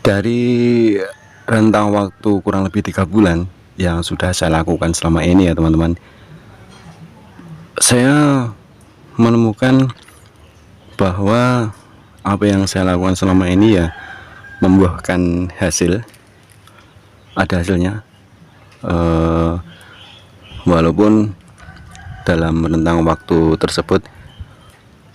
Dari rentang waktu kurang lebih 3 bulan yang sudah saya lakukan selama ini ya teman-teman, saya menemukan bahwa apa yang saya lakukan selama ini ya membuahkan hasil, ada hasilnya. Walaupun dalam rentang waktu tersebut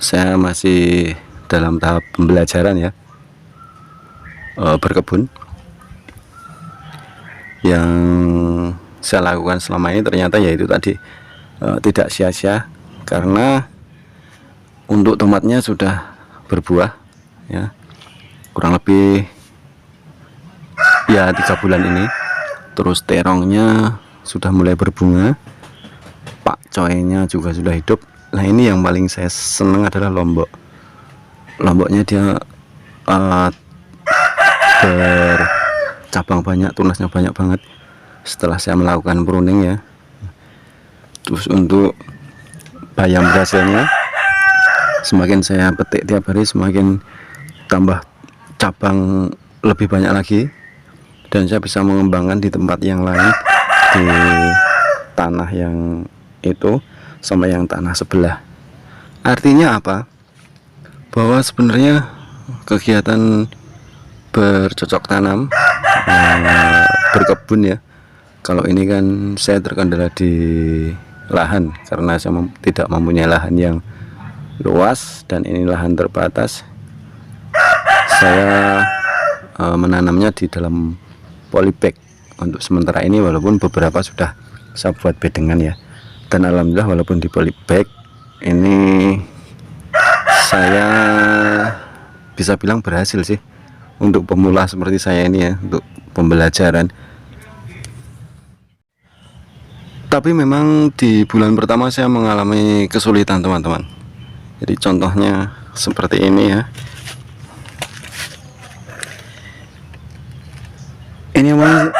saya masih dalam tahap pembelajaran ya, berkebun. Yang saya lakukan selama ini ternyata yaitu tadi tidak sia-sia, karena untuk tomatnya sudah berbuah ya, kurang lebih ya 3 bulan ini. Terus terongnya sudah mulai berbunga, pak coynya juga sudah hidup. Nah ini yang paling saya senang adalah lomboknya, dia bercabang banyak, tunasnya banyak banget setelah saya melakukan pruning ya. Terus untuk bayam berhasilnya, semakin saya petik tiap hari semakin tambah cabang lebih banyak lagi, dan saya bisa mengembangkan di tempat yang lain, di tanah yang itu sama yang tanah sebelah. Artinya apa? Bahwa sebenarnya kegiatan bercocok tanam, berkebun ya, kalau ini kan saya terkendala di lahan karena saya tidak mempunyai lahan yang luas, dan ini lahan terbatas. Saya menanamnya di dalam polybag untuk sementara ini, walaupun beberapa sudah saya buat bedengan ya. Dan alhamdulillah walaupun di polybag ini saya bisa bilang berhasil sih untuk pemula seperti saya ini ya, untuk pembelajaran. Tapi memang di bulan pertama saya mengalami kesulitan teman-teman. Jadi contohnya seperti ini ya. Ini awalnya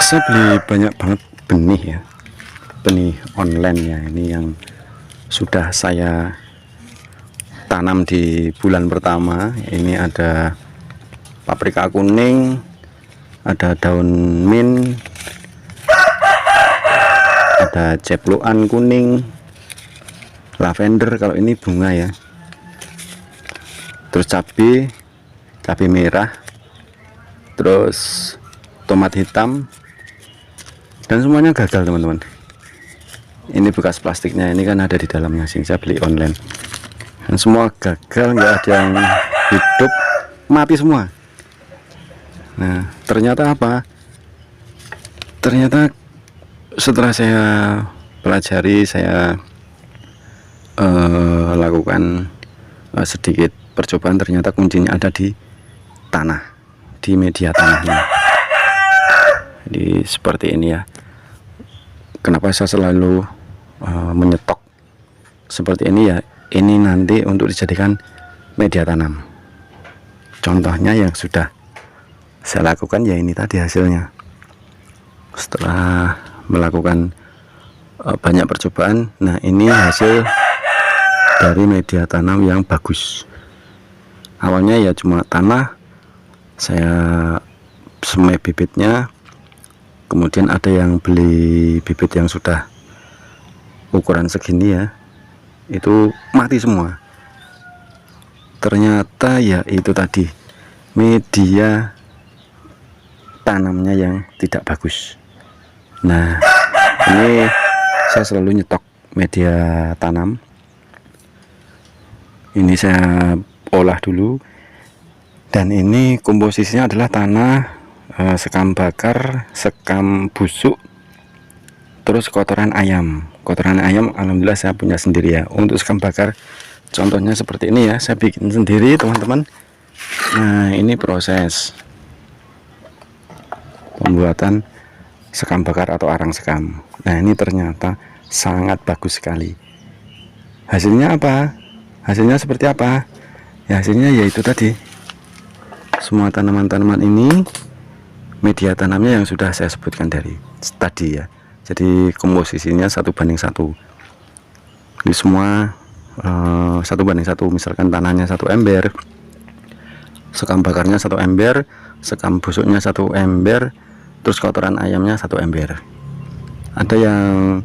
saya beli banyak banget benih ya, benih online ya. Ini yang sudah saya tanam di bulan pertama. Ini ada paprika kuning, ada daun mint, ada ceplokan kuning, lavender kalau ini bunga ya, terus cabai merah, terus tomat hitam, dan semuanya gagal teman-teman. Ini bekas plastiknya, ini kan ada di dalamnya sih, saya beli online, dan semua gagal, nggak ada yang hidup, mati semua. Nah ternyata apa? Ternyata setelah saya pelajari, saya lakukan sedikit percobaan, ternyata kuncinya ada di tanah, di media tanahnya. Jadi seperti ini ya. Kenapa saya selalu menyetok seperti ini ya? Ini nanti untuk dijadikan media tanam. Contohnya yang sudah saya lakukan ya ini tadi hasilnya. Setelah melakukan banyak percobaan, nah ini hasil dari media tanam yang bagus. Awalnya ya cuma tanah, saya semai bibitnya, kemudian ada yang beli bibit yang sudah ukuran segini ya, itu mati semua. Ternyata ya itu tadi media tanamnya yang tidak bagus. Nah ini saya selalu nyetok media tanam. Ini saya olah dulu, dan ini komposisinya adalah tanah, sekam bakar, sekam busuk, terus kotoran ayam. Kotoran ayam alhamdulillah saya punya sendiri ya. Untuk sekam bakar contohnya seperti ini ya, saya bikin sendiri teman-teman. Nah ini proses pembuatan sekam bakar atau arang sekam. Nah ini ternyata sangat bagus sekali. Hasilnya apa? Hasilnya seperti apa? Ya hasilnya yaitu tadi, semua tanaman-tanaman ini media tanamnya yang sudah saya sebutkan dari tadi ya. Jadi komposisinya 1:1. Ini semua 1:1. Misalkan tanahnya 1 ember, sekam bakarnya 1 ember, sekam busuknya 1 ember, terus kotoran ayamnya 1 ember. Ada yang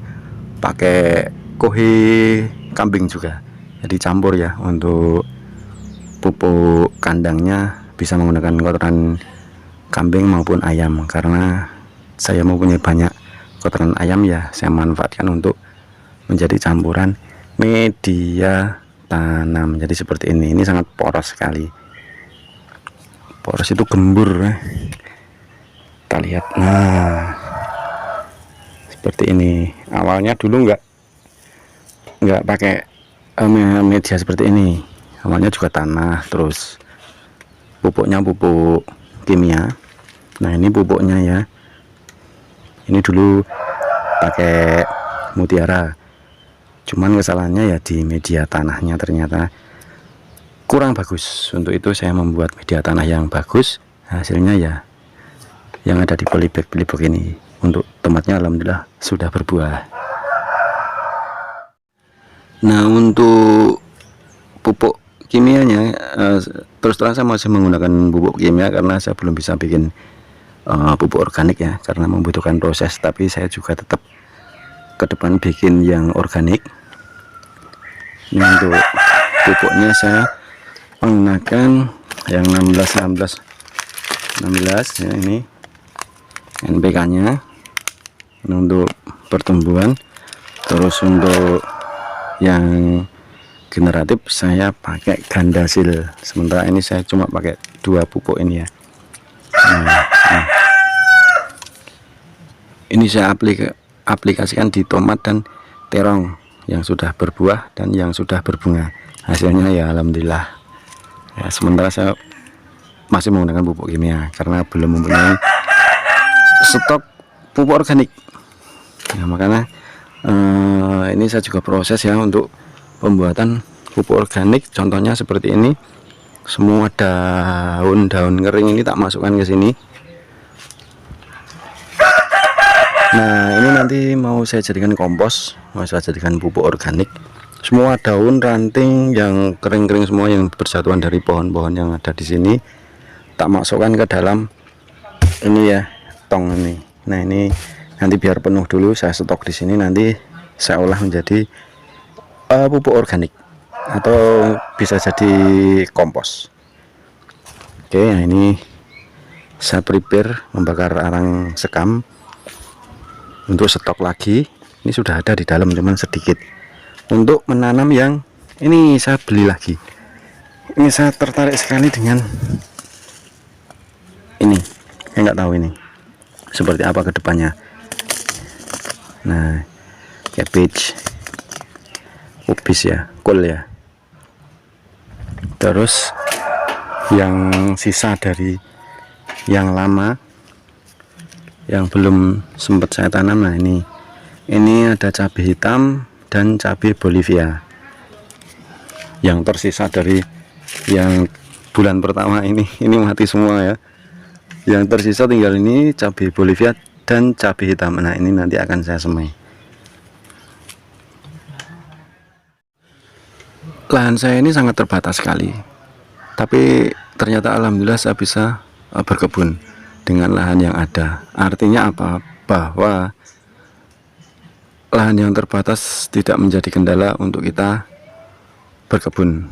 pakai kohe kambing juga, jadi campur ya. Untuk pupuk kandangnya bisa menggunakan kotoran kambing maupun ayam, karena saya mempunyai banyak kotoran ayam ya, saya manfaatkan untuk menjadi campuran media tanam. Jadi seperti ini sangat poros sekali, poros itu gembur kita lihat. Nah seperti ini. Awalnya dulu nggak pakai media seperti ini, awalnya juga tanah, terus pupuknya pupuk kimia. Nah ini pupuknya ya, ini dulu pakai mutiara, cuman kesalahannya ya di media tanahnya ternyata kurang bagus. Untuk itu saya membuat media tanah yang bagus, hasilnya ya yang ada di polybag ini. Untuk tomatnya alhamdulillah sudah berbuah. Nah untuk pupuk kimianya, terus terang saya masih menggunakan pupuk kimia karena saya belum bisa bikin pupuk organik ya, karena membutuhkan proses. Tapi saya juga tetap ke depan bikin yang organik. Ini untuk pupuknya saya menggunakan yang 16 ya, ini NPK nya untuk pertumbuhan. Terus untuk yang generatif saya pakai Gandasil, sementara ini saya cuma pakai 2 pupuk ini ya. Nah, ini saya aplikasikan di tomat dan terong yang sudah berbuah dan yang sudah berbunga. Hasilnya ya alhamdulillah ya. Sementara saya masih menggunakan pupuk kimia karena belum mempunyai stok pupuk organik. Nah, makanya ini saya juga proses ya untuk pembuatan pupuk organik. Contohnya seperti ini, semua daun-daun kering ini tak masukkan ke sini. Nah ini nanti mau saya jadikan kompos, mau saya jadikan pupuk organik. Semua daun ranting yang kering-kering semua yang bersatuan dari pohon-pohon yang ada di sini tak masukkan ke dalam ini ya, tong ini. Nah ini nanti biar penuh dulu, saya stok di sini, nanti saya olah menjadi pupuk organik atau bisa jadi kompos. Oke, nah ini saya prepare membakar arang sekam untuk stok lagi. Ini sudah ada di dalam cuman sedikit. Untuk menanam yang ini saya beli lagi. Ini saya tertarik sekali dengan ini. Saya nggak tahu ini seperti apa ke depannya. Nah, cabbage, kubis ya, kol ya. Terus yang sisa dari yang lama yang belum sempat saya tanam, nah ini ada cabai hitam dan cabai Bolivia yang tersisa dari yang bulan pertama ini mati semua ya. Yang tersisa tinggal ini cabai Bolivia dan cabai hitam. Nah ini nanti akan saya semai. Lahan saya ini sangat terbatas sekali, tapi ternyata alhamdulillah saya bisa berkebun dengan lahan yang ada. Artinya apa? Bahwa lahan yang terbatas tidak menjadi kendala untuk kita berkebun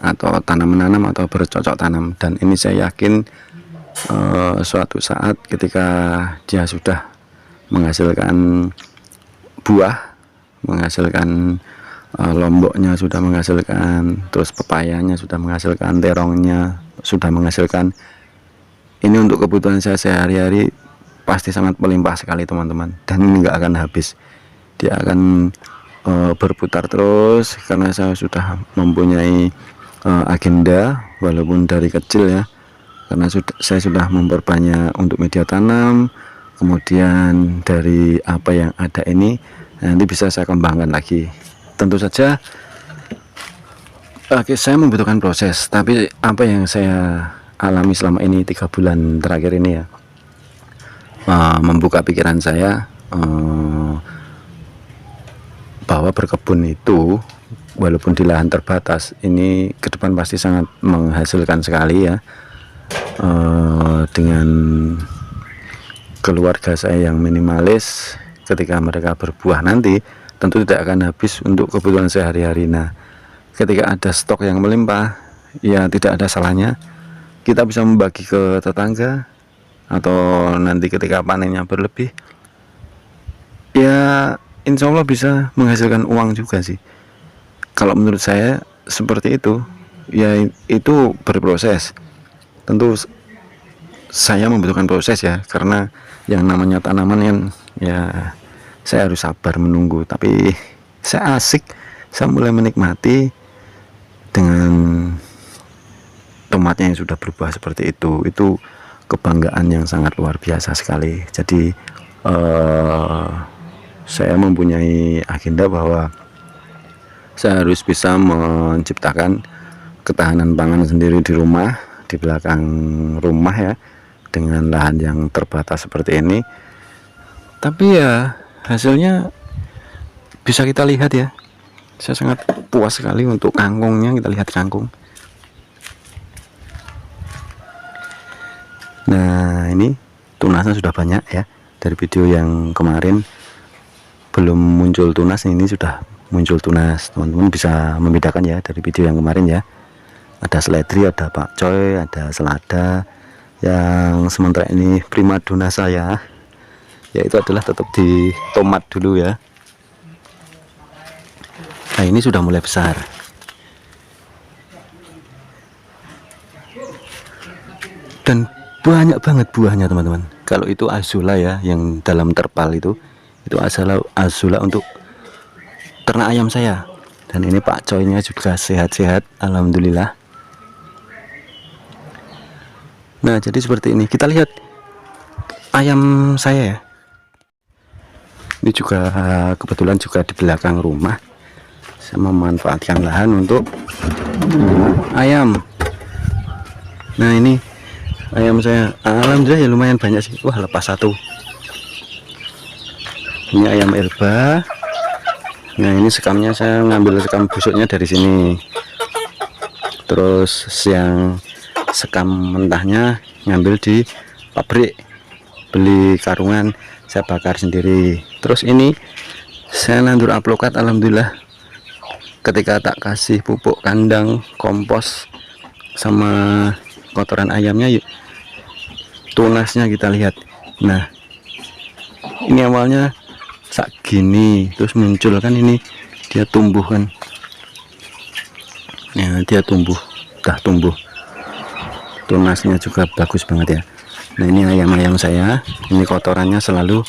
atau tanam menanam atau bercocok tanam. Dan ini saya yakin suatu saat ketika dia sudah menghasilkan buah, menghasilkan lomboknya sudah menghasilkan, terus pepayanya sudah menghasilkan, terongnya sudah menghasilkan, ini untuk kebutuhan saya sehari-hari pasti sangat melimpah sekali teman-teman. Dan ini nggak akan habis, dia akan berputar terus karena saya sudah mempunyai agenda walaupun dari kecil ya, karena saya sudah memperbanyak untuk media tanam. Kemudian dari apa yang ada ini nanti bisa saya kembangkan lagi. Tentu saja saya membutuhkan proses, tapi apa yang saya alami selama ini 3 bulan terakhir ini ya, membuka pikiran saya bahwa berkebun itu walaupun di lahan terbatas ini ke depan pasti sangat menghasilkan sekali ya. dengan keluarga saya yang minimalis, ketika mereka berbuah nanti tentu tidak akan habis untuk kebutuhan sehari-hari. Nah, ketika ada stok yang melimpah, ya tidak ada salahnya kita bisa membagi ke tetangga, atau nanti ketika panennya berlebih, ya insya Allah bisa menghasilkan uang juga sih. Kalau menurut saya seperti itu. Ya itu berproses, tentu saya membutuhkan proses ya, karena yang namanya tanaman kan ya saya harus sabar menunggu. Tapi saya asik, saya mulai menikmati dengan tomatnya yang sudah berubah seperti itu kebanggaan yang sangat luar biasa sekali. Jadi saya mempunyai agenda bahwa saya harus bisa menciptakan ketahanan pangan sendiri di rumah, di belakang rumah ya, dengan lahan yang terbatas seperti ini. Tapi ya hasilnya bisa kita lihat ya, saya sangat puas sekali untuk kangkungnya. Kita lihat kangkung. Nah, ini tunasnya sudah banyak ya. Dari video yang kemarin belum muncul tunas, ini sudah muncul tunas. Teman-teman bisa membedakan ya dari video yang kemarin ya. Ada seledri, ada pakcoy, ada selada. Yang sementara ini primadona saya, yaitu adalah tetap di tomat dulu ya. Nah, ini sudah mulai besar. Dan banyak banget buahnya teman-teman. Kalau itu azula ya, yang dalam terpal itu azula untuk ternak ayam saya. Dan ini pakcoynya juga sehat-sehat, alhamdulillah. Nah, jadi seperti ini. Kita lihat ayam saya ya. Ini juga kebetulan juga di belakang rumah. Saya memanfaatkan lahan untuk ayam. Nah, ini ayam saya, alhamdulillah ya lumayan banyak sih. Wah, lepas satu. Ini ayam Elba. Nah, ini sekamnya saya ngambil sekam busuknya dari sini. Terus yang sekam mentahnya ngambil di pabrik, beli karungan, saya bakar sendiri. Terus ini saya nandur aplokat, alhamdulillah. Ketika tak kasih pupuk kandang, kompos sama kotoran ayamnya, yuk tunasnya kita lihat. Nah, ini awalnya sak gini, terus muncul kan, ini dia tumbuh kan. Nah, dia tumbuh, udah tumbuh. Tunasnya juga bagus banget ya. Nah, ini ayam-ayam saya, ini kotorannya selalu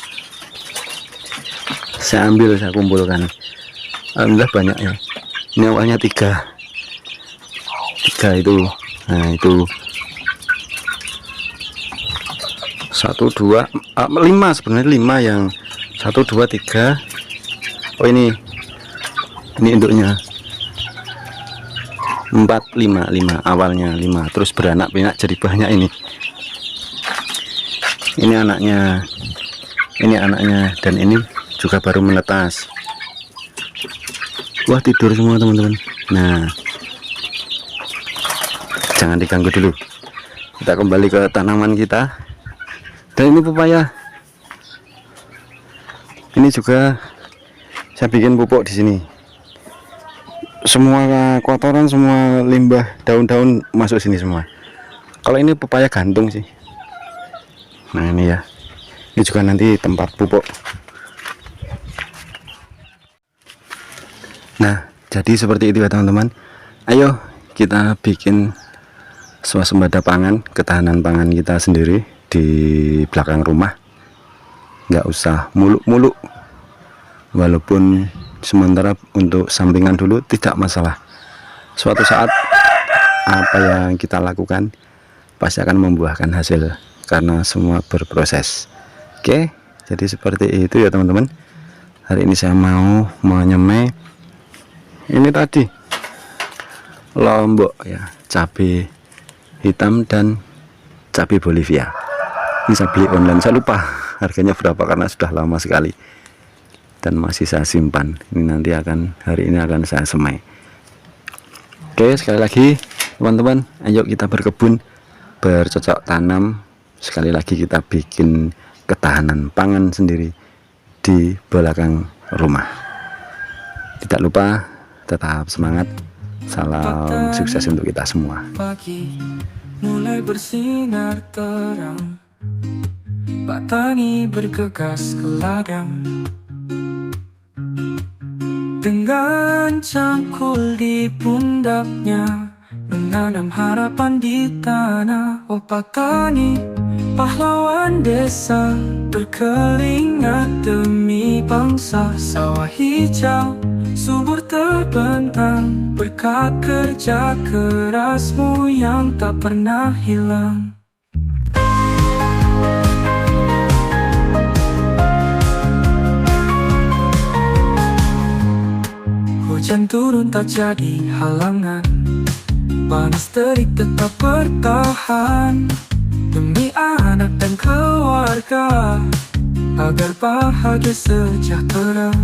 saya ambil, saya kumpulkan. Alhamdulillah banyak ya. Ini awalnya tiga itu. Nah, itu 1, 2, 5 sebenarnya, 5 yang 1, 2, 3. Oh, ini induknya 4, 5 awalnya 5, terus beranak pinak jadi banyak. Ini anaknya, dan ini juga baru menetas. Wah, tidur semua teman-teman. Nah, jangan diganggu dulu, kita kembali ke tanaman kita. Dan ini pepaya, ini juga saya bikin pupuk di sini. Semua kotoran, semua limbah, daun-daun masuk sini semua. Kalau ini pepaya gantung sih. Nah, ini ya, ini juga nanti tempat pupuk. Nah, jadi seperti itu ya teman-teman. Ayo kita bikin swasembada pangan, ketahanan pangan kita sendiri di belakang rumah. Nggak usah muluk-muluk, walaupun sementara untuk sampingan dulu tidak masalah. Suatu saat apa yang kita lakukan pasti akan membuahkan hasil, karena semua berproses. Oke, jadi seperti itu ya teman-teman. Hari ini saya mau menyemai ini tadi lombok ya, cabai hitam dan cabai Bolivia. Ini saya beli online, saya lupa harganya berapa karena sudah lama sekali dan masih saya simpan. Ini nanti hari ini akan saya semai. Oke, sekali lagi teman-teman, ayo kita berkebun bercocok tanam. Sekali lagi kita bikin ketahanan pangan sendiri di belakang rumah. Tidak lupa tetap semangat. Salam sukses untuk kita semua. Pagi mulai bersinar terang, petani bergegas ke ladang dengan cangkul di pundaknya, menanam harapan di tanah. Oh petani, pahlawan desa, berkeringat demi bangsa. Sawah hijau subur terbentang berkat kerja kerasmu yang tak pernah hilang. Hujan turun tak jadi halangan, panas terik tetap bertahan demi anak dan keluarga, agar bahagia sejahtera.